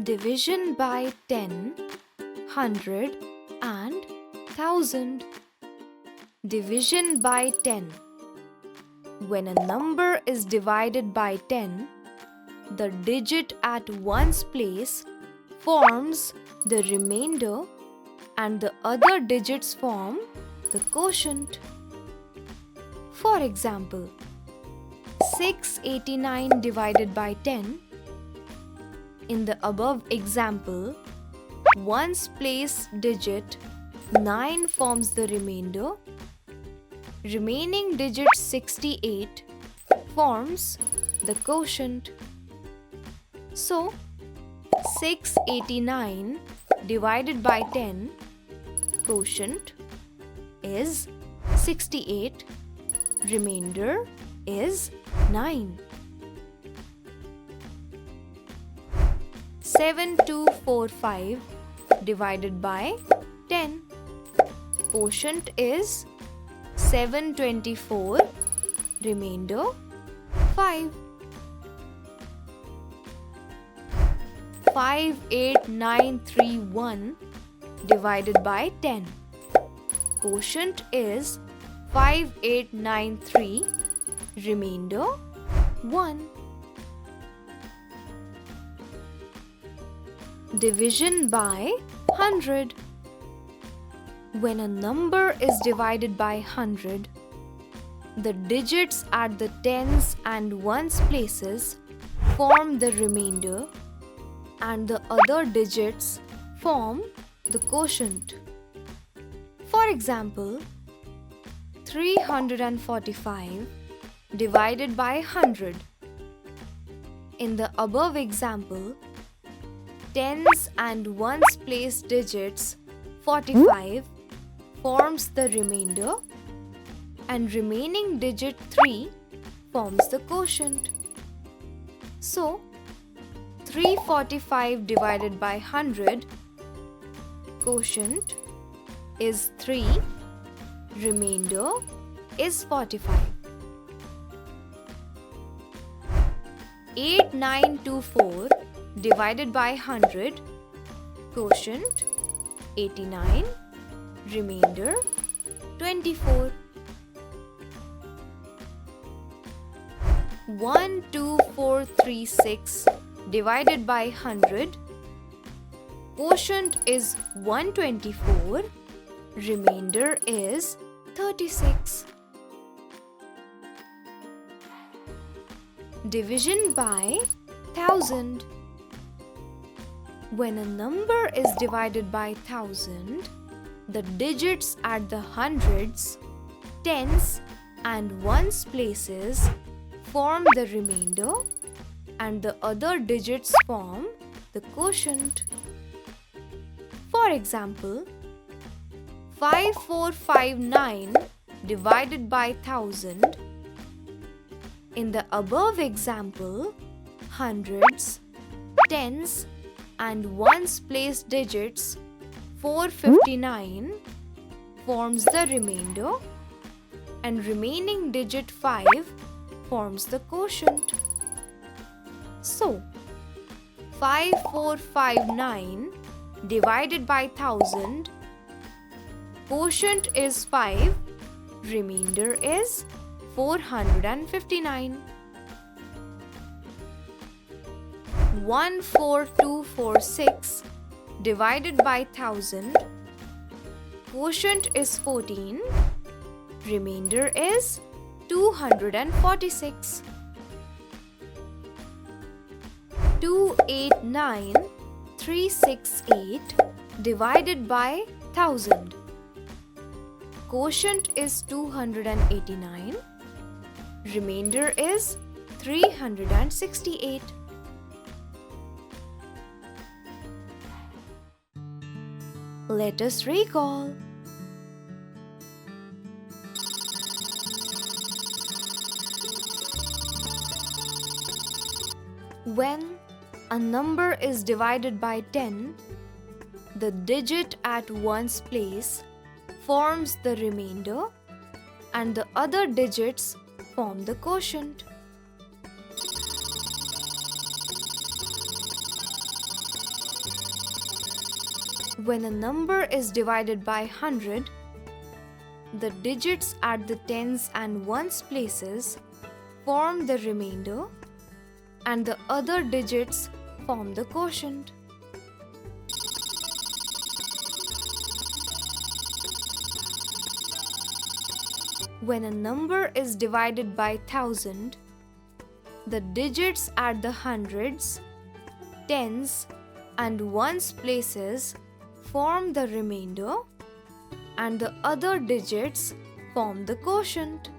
Division by 10, 100 and 1000. Division by 10. When a number is divided by 10, the digit at one's place forms the remainder and the other digits form the quotient. For example, 689 divided by 10. In the above example, one's place digit 9 forms the remainder. Remaining digit 68 forms the quotient. So, 689 divided by 10 quotient is 68. Remainder is 9. 7245 divided by 10. Quotient is 724. Remainder 5. 58931 divided by 10. Quotient is 5893. Remainder 1. Division by 100. When a number is divided by 100, the digits at the tens and ones places form the remainder and the other digits form the quotient. For example, 345 divided by 100. In the above example, tens and ones place digits 45 forms the remainder and remaining digit 3 forms the quotient. So, 345 divided by 100 quotient is 3, remainder is 45. 8924 divided by 100 quotient 89, remainder 24. 12436 divided by 100 quotient is 124, remainder is 36. Division by 1000. When a number is divided by 1000, the digits at the hundreds, tens and ones places form the remainder and the other digits form the quotient. For example, 5459 divided by 1000. In the above example, hundreds, tens and ones place digits 459 forms the remainder and remaining digit 5 forms the quotient. So, 5459 divided by 1000, quotient is 5, remainder is 459. 14246 divided by 1000, quotient is 14, remainder is 246. 289368 divided by 1000, quotient is 289, remainder is 368. Let us recall. When a number is divided by 10, the digit at one's place forms the remainder and the other digits form the quotient. When a number is divided by 100, the digits at the tens and ones places form the remainder and the other digits form the quotient. When a number is divided by 1000, the digits at the hundreds, tens, and ones places form the remainder and the other digits form the quotient.